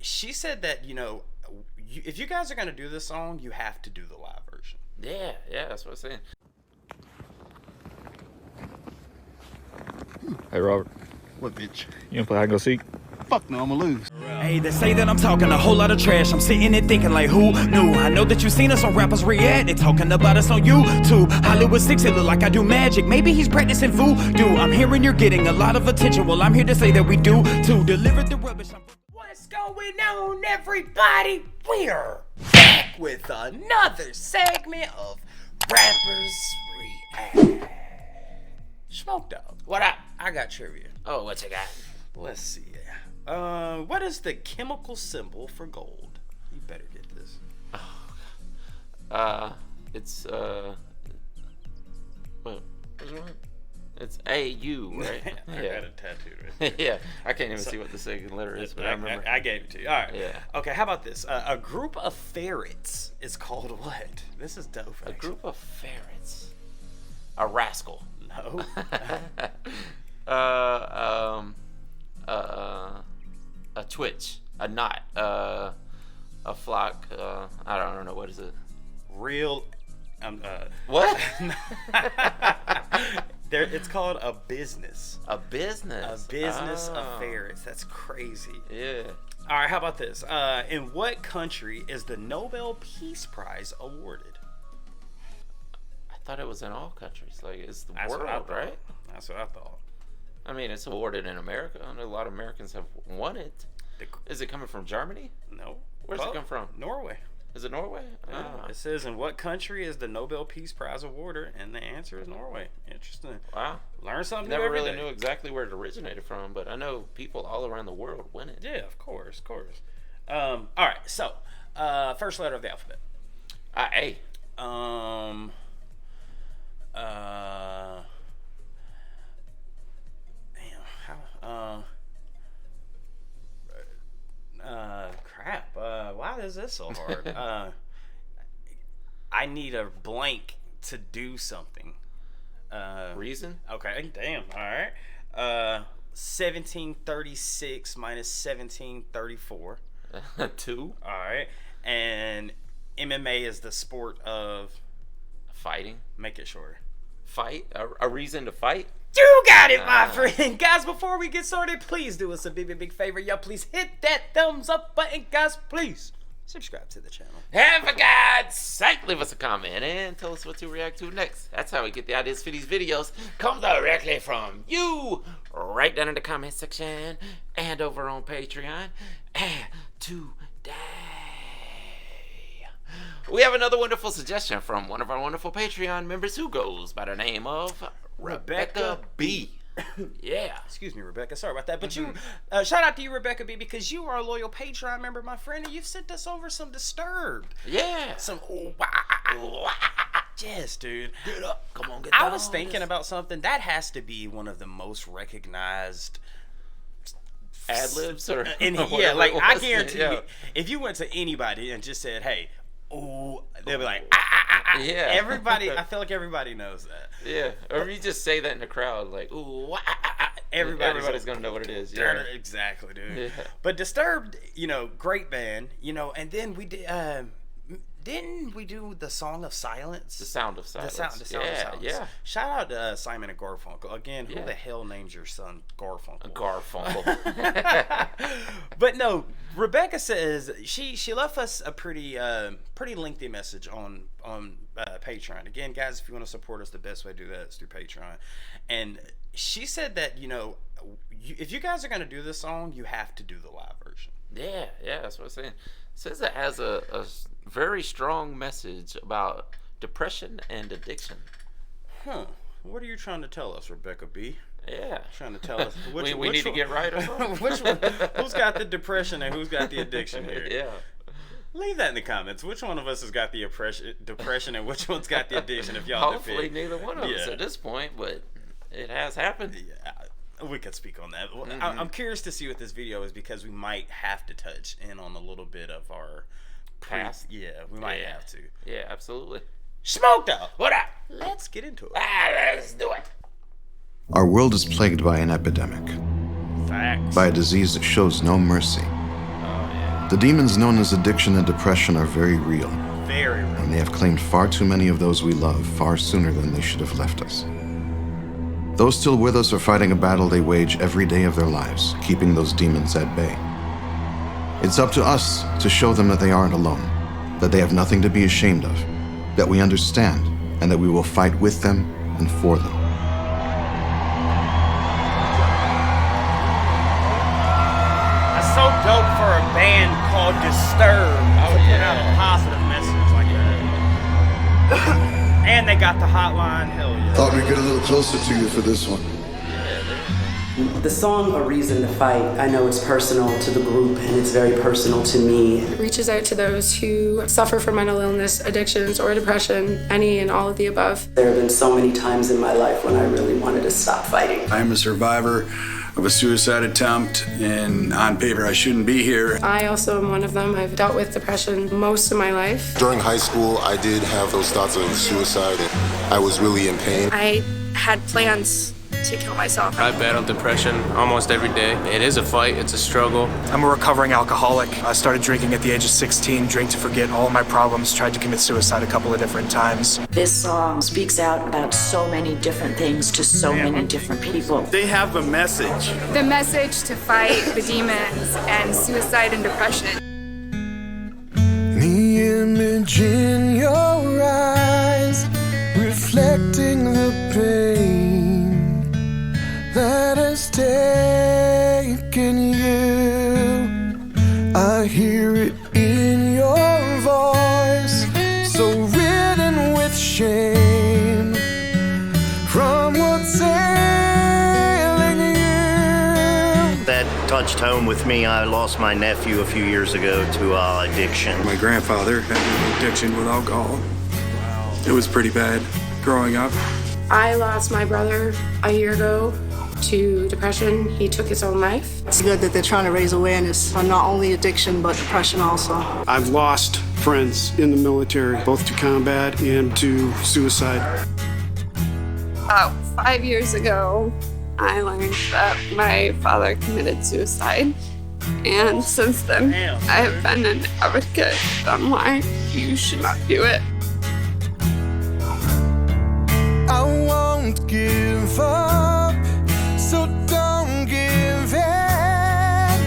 she said that if you guys are gonna do this song, you have to do the live version. Yeah, that's what I'm saying. Hey, Robert. What bitch? You gonna play hide and go seek? Fuck no, I'ma lose. Hey, they say that I'm talking a whole lot of trash. I'm sitting and thinking like, who knew? I know that you seen us on Rappers React. They talking about us on YouTube. Hollywood 6, it look like I do magic. Maybe he's practicing voodoo. I'm hearing you're getting a lot of attention. Well, I'm here to say that we do to deliver the rubbish. What's going on, everybody? We're back with another segment of Rappers React. Smoke Dog, what up? I got trivia. Oh, what you got? Let's see. What is the chemical symbol for gold? You better get this. It's what? It's AU, right? I got it tattooed right there. Yeah, I can't even see what the second letter is, but I remember. I gave it to you. All right. Yeah. Okay, how about this? A group of ferrets is called what? This is dope. A group of ferrets. A rascal. No. A twitch. A knot. A flock. I don't know, what is it? Real. What? It's called a business. A business. A business of ferrets. That's crazy. Yeah. All right, how about this? In what country is the Nobel Peace Prize awarded? I thought it was in all countries. Like, it's the That's world, what I thought. right? That's what I thought. I mean, it's awarded in America. I know a lot of Americans have won it. Is it coming from Germany? No. Where's it come from? Norway. Is it Norway? It says, in what country is the Nobel Peace Prize awarded? And the answer is Norway. Interesting. Wow. Learn something new Never every really day. knew exactly where it originated from, but I know people all around the world win it. Yeah, of course. All right, so first letter of the alphabet. A. Crap. Why is this so hard? I need a blank to do something. Reason? Okay, damn. All right. 1736 minus 1734. 2. All right. And MMA is the sport of Fighting. make it shorter. Fight? A reason to fight? You got it, my friend. Guys, before we get started, please do us a big favor. Y'all, please hit that thumbs up button. Guys, please subscribe to the channel. And for God's sake, leave us a comment and tell us what to react to next. That's how we get the ideas for these videos. Come directly from you, right down in the comment section and over on Patreon. And today, we have another wonderful suggestion from one of our wonderful Patreon members who goes by the name of Rebecca B. Yeah. Excuse me, Rebecca. Sorry about that. But you, shout out to you, Rebecca B, because you are a loyal Patreon member, my friend, and you've sent us over some Disturbed. Yeah. Some. Yes, dude. Get up. Come on, get I down. was thinking about something. That has to be one of the most recognized ad-libs or yeah, whatever like it I was. guarantee Yeah. you, if you went to anybody and just said, "Hey," they'll be like, Yeah. Everybody, I feel like everybody knows that. Yeah, or if you just say that in the crowd, like, ooh, everybody's gonna know what it is. Yeah, Exactly, dude. Yeah. But Disturbed, great band, and then we did. Didn't we do the Song of Silence? the sound of silence. The sound of silence. Yeah. Shout out to Simon and Garfunkel again. Who Yeah. the hell names your son Garfunkel? Garfunkel. But no, Rebecca says she left us a pretty lengthy message on Patreon. Again, guys, if you want to support us, the best way to do that is through Patreon. And she said that if you guys are gonna do this song, you have to do the live version. Yeah, that's what I'm saying. It says it has a very strong message about depression and addiction. Huh? What are you trying to tell us, Rebecca B? Yeah. Trying to tell us which we need to get right or something? which one? Who's got the depression and who's got the addiction here? Yeah. Leave that in the comments. Which one of us has got the depression and which one's got the addiction? If y'all Hopefully defend. neither one of us Yeah. at this point, but it has happened. Yeah, we could speak on that. I'm curious to see what this video is because we might have to touch in on a little bit of our Past? Yeah, we might have to. Yeah, absolutely. Smoked up. What up? Let's get into it. Let's do it. Our world is plagued by an epidemic, Facts. by a disease that shows no mercy. Oh, yeah. The demons known as addiction and depression are very real. Very real. And they have claimed far too many of those we love far sooner than they should have left us. Those still with us are fighting a battle they wage every day of their lives, keeping those demons at bay. It's up to us to show them that they aren't alone, that they have nothing to be ashamed of, that we understand, and that we will fight with them and for them. That's so dope for a band called Disturbed to put out a positive message like that. And they got the hotline, hell yeah. Thought we'd get a little closer to you for this one. The song A Reason to Fight, I know it's personal to the group and it's very personal to me. It reaches out to those who suffer from mental illness, addictions, or depression, any and all of the above. There have been so many times in my life when I really wanted to stop fighting. I'm a survivor of a suicide attempt, and on paper I shouldn't be here. I also am one of them. I've dealt with depression most of my life. During high school, I did have those thoughts of suicide, and I was really in pain. I had plans to kill myself. I battle depression almost every day. It is a fight, it's a struggle. I'm a recovering alcoholic. I started drinking at the age of 16, drank to forget all my problems, tried to commit suicide a couple of different times. This song speaks out about so many different things to so many different people. They have a message. The message to fight the demons and suicide and depression. The image in your eyes, reflecting the pain that has taken you. I hear it in your voice, so ridden with shame from what's ailing you. That touched home with me. I lost my nephew a few years ago to addiction. My grandfather had an addiction with alcohol. It was pretty bad growing up. I lost my brother a year ago to depression. He took his own life. It's good that they're trying to raise awareness on not only addiction, but depression also. I've lost friends in the military, both to combat and to suicide. About 5 years ago, I learned that my father committed suicide. And since then, I have been an advocate on why you should not do it. I won't give up, so don't give in.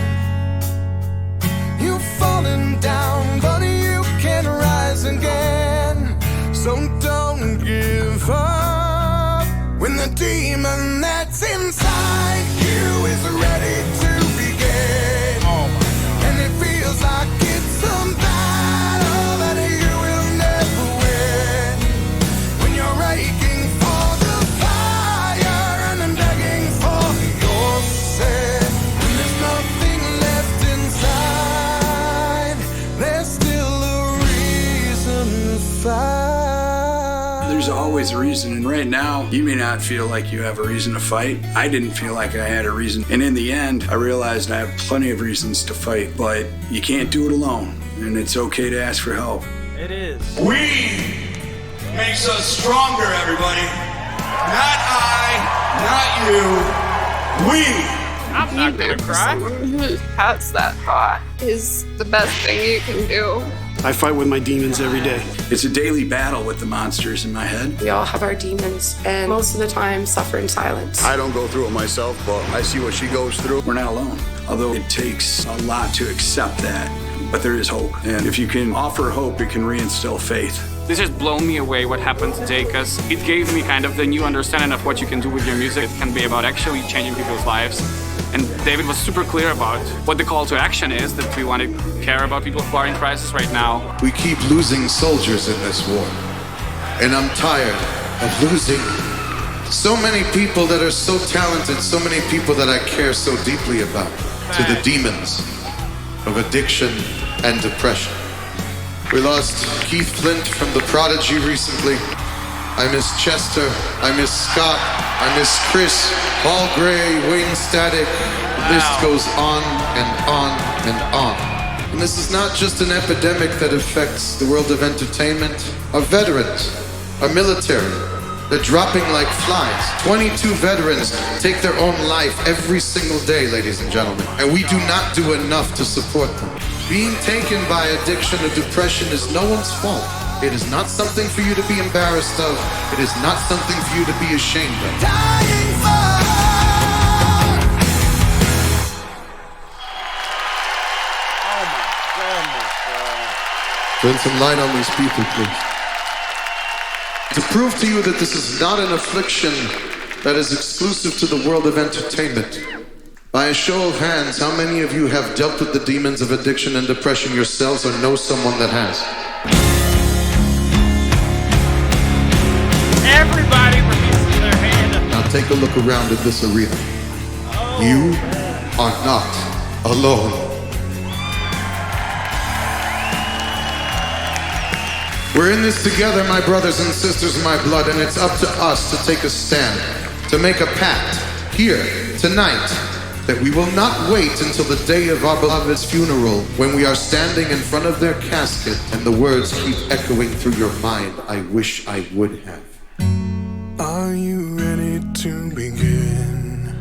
You've fallen down, but you can rise again. So don't give up when the demon that's inside you is ready to begin. And it feels like it's a battle that you will never win. When you're aching for the fire and then begging for your sin, when there's nothing left inside, there's still a reason to fight. There's always a reason, and right now, you may not feel like you have a reason to fight. I didn't feel like I had a reason, and in the end, I realized I have plenty of reasons to fight, but you can't do it alone, and it's okay to ask for help. It is. We makes us stronger, everybody. Not I, not you. We. I'm not gonna cry. Someone who has that thought is the best thing you can do. I fight with my demons every day. It's a daily battle with the monsters in my head. We all have our demons, and most of the time suffer in silence. I don't go through it myself, but I see what she goes through. We're not alone, although it takes a lot to accept that, but there is hope. And if you can offer hope, it can reinstill faith. This has blown me away what happened today, because it gave me kind of the new understanding of what you can do with your music. It can be about actually changing people's lives. And David was super clear about what the call to action is, that we want to care about people who are in crisis right now. We keep losing soldiers in this war. And I'm tired of losing so many people that are so talented, so many people that I care so deeply about, to the demons of addiction and depression. We lost Keith Flint from The Prodigy recently. I miss Chester, I miss Scott, I miss Chris, Paul Gray, Wayne Static. The list goes on and on and on. And this is not just an epidemic that affects the world of entertainment. Our veterans, our military, they're dropping like flies. 22 veterans take their own life every single day, ladies and gentlemen. And we do not do enough to support them. Being taken by addiction or depression is no one's fault. It is not something for you to be embarrassed of. It is not something for you to be ashamed of. Dying for. Oh my goodness, bro. Turn some light on these people, please. To prove to you that this is not an affliction that is exclusive to the world of entertainment, by a show of hands, how many of you have dealt with the demons of addiction and depression yourselves or know someone that has? Everybody releases their hand. Now take a look around at this arena. You are not alone. We're in this together, my brothers and sisters, my blood, and it's up to us to take a stand, to make a pact here, tonight, that we will not wait until the day of our beloved's funeral when we are standing in front of their casket and the words keep echoing through your mind, I wish I would have. Are you ready to begin?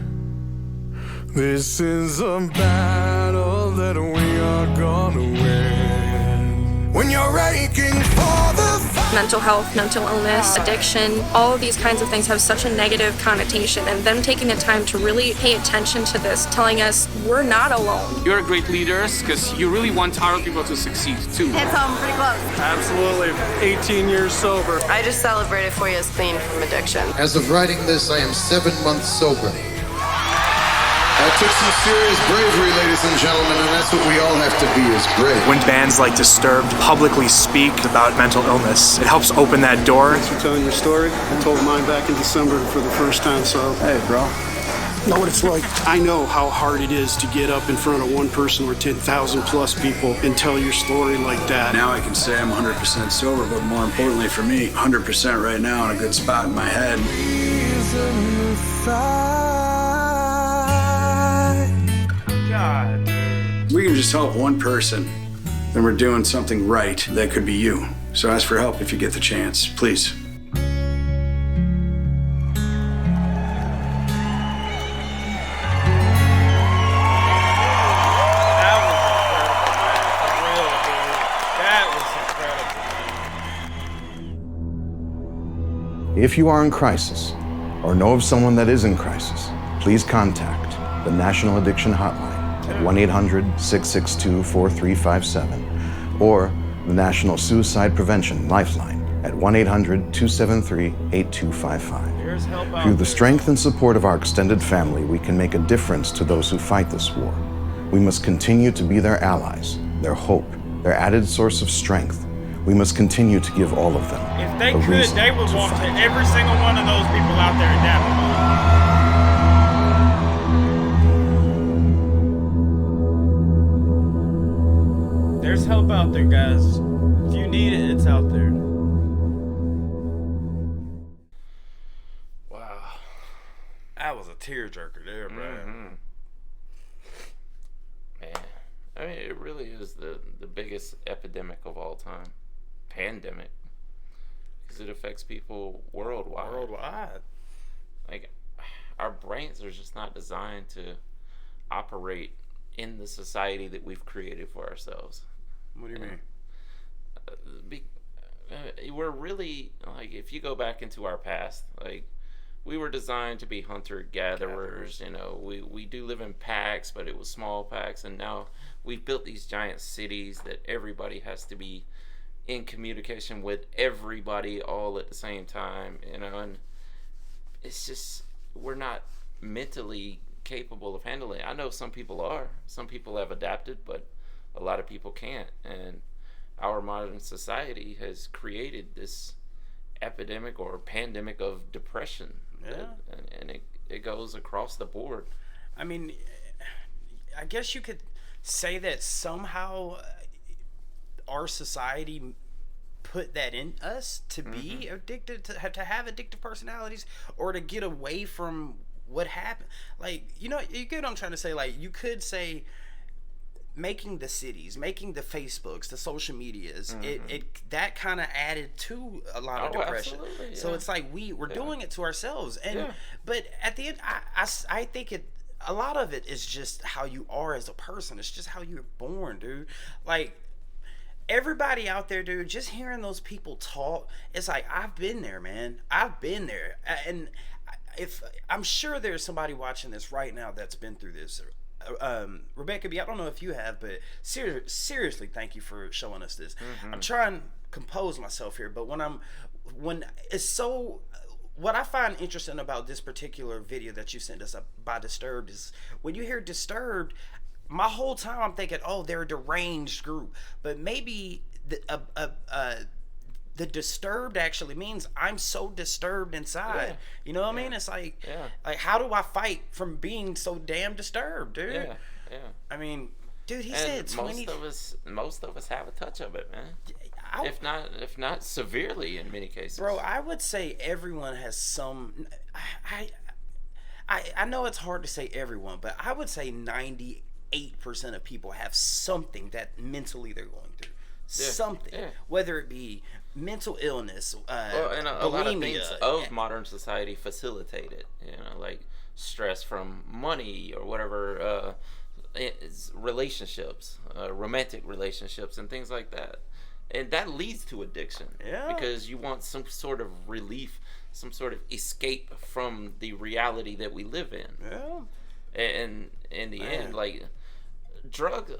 This is a battle that we are gonna win. When you're aching for the mental health, mental illness, addiction, all of these kinds of things have such a negative connotation, and them taking the time to really pay attention to this, telling us we're not alone. You're great leaders because you really want other people to succeed too. Hits home pretty close. Absolutely. 18 years sober. I just celebrated 4 years clean from addiction. As of writing this, I am 7 months sober. I took some serious bravery, ladies and gentlemen, and that's what we all have to be, is brave. When bands like Disturbed publicly speak about mental illness, it helps open that door. Thanks for telling your story. I told mine back in December for the first time, so hey, bro. Know what it's like. I know how hard it is to get up in front of one person or 10,000 plus people and tell your story like that. Now I can say I'm 100% sober, but more importantly for me, 100% right now in a good spot in my head. God. We can just help one person, then we're doing something right. That could be you. So ask for help if you get the chance, please. If you are in crisis or know of someone that is in crisis, please contact the National Addiction Hotline at 1-800-662-4357 or the National Suicide Prevention Lifeline at 1-800-273-8255. Through the strength and support of our extended family, we can make a difference to those who fight this war. We must continue to be their allies, their hope, their added source of strength. We must continue to give all of them If they a could, reason they would to walk to fight. every single one of those people out there in Davenport. There's help out there, guys. If you need it, it's out there. Wow. That was a tearjerker there, bro. Mm-hmm. Man, I mean, it really is the biggest epidemic of all time. Pandemic. Because it affects people worldwide. Worldwide. Like, our brains are just not designed to operate in the society that we've created for ourselves. What do you mean? We're really, like, if you go back into our past, like, we were designed to be hunter-gatherers, you know, we do live in packs, but it was small packs, and now we've built these giant cities that everybody has to be in communication with everybody all at the same time, you know, and it's just, we're not mentally capable of handling it. I know some people are. Some people have adapted, but a lot of people can't, and our modern society has created this epidemic or pandemic of depression. Yeah. And it goes across the board. I mean, I guess you could say that somehow our society put that in us to be addicted, to have addictive personalities, or to get away from what happened. Like, you know, you get what I'm trying to say? Like, you could say making the cities, making the Facebooks, the social medias, it that kind of added to a lot of depression. So it's like we're doing it to ourselves, and but at the end, I think a lot of it is just how you are as a person. It's just how you're born, dude. Like, everybody out there, dude, just hearing those people talk, it's like, I've been there, man. I've been there. And if I'm sure there's somebody watching this right now that's been through this. Rebecca B, I don't know if you have, but seriously, thank you for showing us this. I'm trying to compose myself here, but when it's so, what I find interesting about this particular video that you sent us by Disturbed is when you hear Disturbed, my whole time I'm thinking, oh, they're a deranged group, but maybe the disturbed actually means I'm so disturbed inside. Yeah. You know what I mean? It's like, how do I fight from being so damn disturbed, dude? Yeah. I mean, dude, he And said 20. most of us have a touch of it, man. If not severely in many cases. Bro, I would say everyone has some. I know it's hard to say everyone, but I would say 98% of people have something that mentally they're going through. Something, whether it be mental illness, and a lot of things of modern society facilitate it. Like stress from money or whatever, relationships, romantic relationships, and things like that. And that leads to addiction. Because you want some sort of relief, some sort of escape from the reality that we live in. And in the end, like,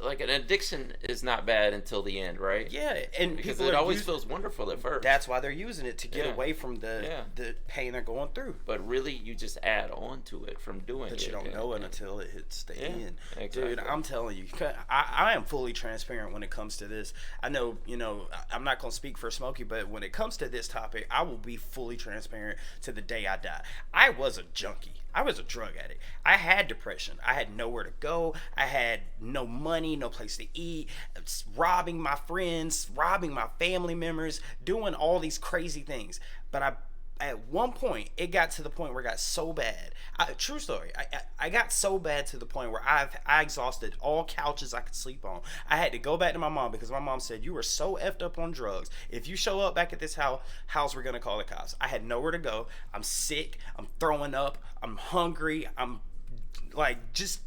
like an addiction is not bad until the end, right? And because people it always feels wonderful at first. That's why they're using it, to get away from the pain they're going through. But really, you just add on to it from doing it. But you don't know it until it hits the end. Exactly. Dude, I'm telling you, I am fully transparent when it comes to this. I know, I'm not going to speak for Smokey, but when it comes to this topic, I will be fully transparent to the day I die. I was a junkie. I was a drug addict. I had depression. I had nowhere to go. I had no money, no place to eat, robbing my friends, robbing my family members, doing all these crazy things. But at one point, it got to the point where it got so bad. True story. I got so bad to the point where I exhausted all couches I could sleep on. I had to go back to my mom because my mom said, you were so effed up on drugs. If you show up back at this house, we're going to call the cops. I had nowhere to go. I'm sick. I'm throwing up. I'm hungry. I'm like, just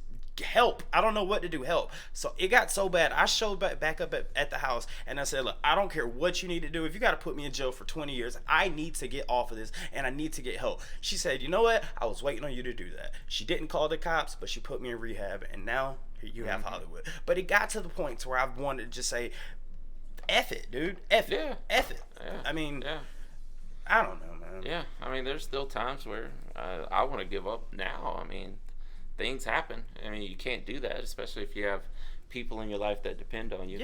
help. I don't know what to do. Help. So it got so bad. I showed back up at the house and I said, look, I don't care what you need to do. If you got to put me in jail for 20 years, I need to get off of this and I need to get help. She said, you know what? I was waiting on you to do that. She didn't call the cops, but she put me in rehab and now you have Hollywood. But it got to the point to where I wanted to just say, F it, dude. F it. F it. I mean, I don't know, man. Yeah. I mean, there's still times where I want to give up now. I mean, things happen. I mean, you can't do that, especially if you have people in your life that depend on you.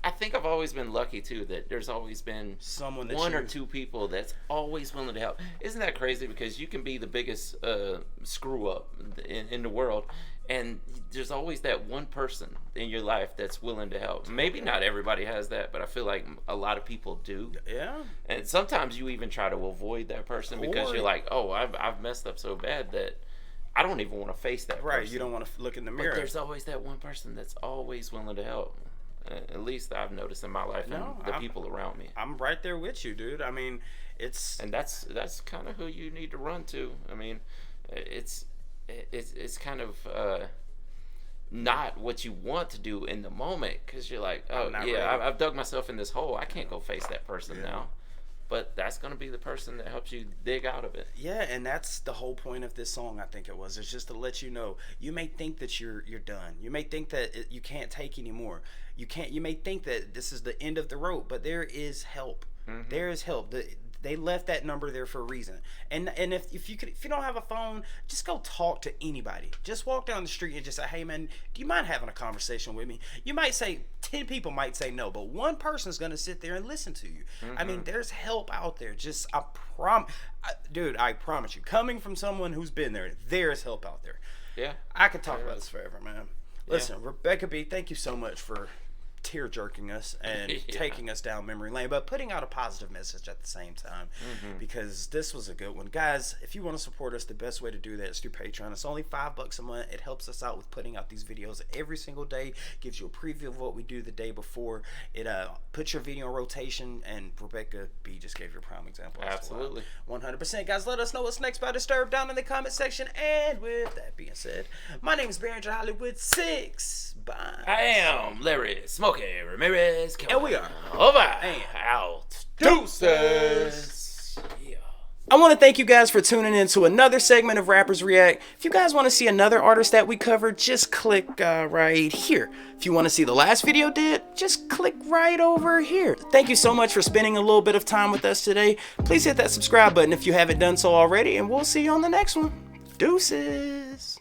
I think I've always been lucky too that there's always been someone, one or two people that's always willing to help. Isn't that crazy? Because you can be the biggest screw up in the world, and there's always that one person in your life that's willing to help. Maybe not everybody has that, but I feel like a lot of people do. And sometimes you even try to avoid that person because you're like, oh, I've messed up so bad that I don't even want to face that person. You don't want to look in the mirror. But there's always that one person that's always willing to help. At least I've noticed in my life and the people around me. I'm right there with you, dude. I mean, and that's kind of who you need to run to. I mean, it's kind of not what you want to do in the moment because you're like, oh yeah, I've dug myself in this hole. I can't go face that person now. But that's going to be the person that helps you dig out of it. Yeah, and that's the whole point of this song, I think it was. It's just to let you know, you may think that you're done. You may think that you can't take anymore. You may think that this is the end of the road, but there is help. There is help. They left that number there for a reason. And if you don't have a phone, just go talk to anybody. Just walk down the street and just say, hey man, do you mind having a conversation with me? You might say 10 people might say no, but one person's gonna sit there and listen to you. I mean, there's help out there. Just dude, I promise you, coming from someone who's been there, there's help out there. I could talk about this forever, man. Listen, Rebecca B, thank you so much for tear jerking us and taking us down memory lane, but putting out a positive message at the same time, because this was a good one. Guys, if you want to support us, the best way to do that is through Patreon. It's only $5 a month. It helps us out with putting out these videos every single day, gives you a preview of what we do the day before. It puts your video in rotation, and Rebecca B just gave you a prime example. Absolutely. 100%. Guys, let us know what's next by Disturbed down in the comment section. And with that being said, my name is Barringer Hollywood 6. Bye. I am Larry Smokey Ramirez. And we are over and out. Deuces. Yeah. I want to thank you guys for tuning in to another segment of Rappers React. If you guys want to see another artist that we covered, just click right here. If you want to see the last video did, just click right over here. Thank you so much for spending a little bit of time with us today. Please hit that subscribe button if you haven't done so already, and we'll see you on the next one. Deuces.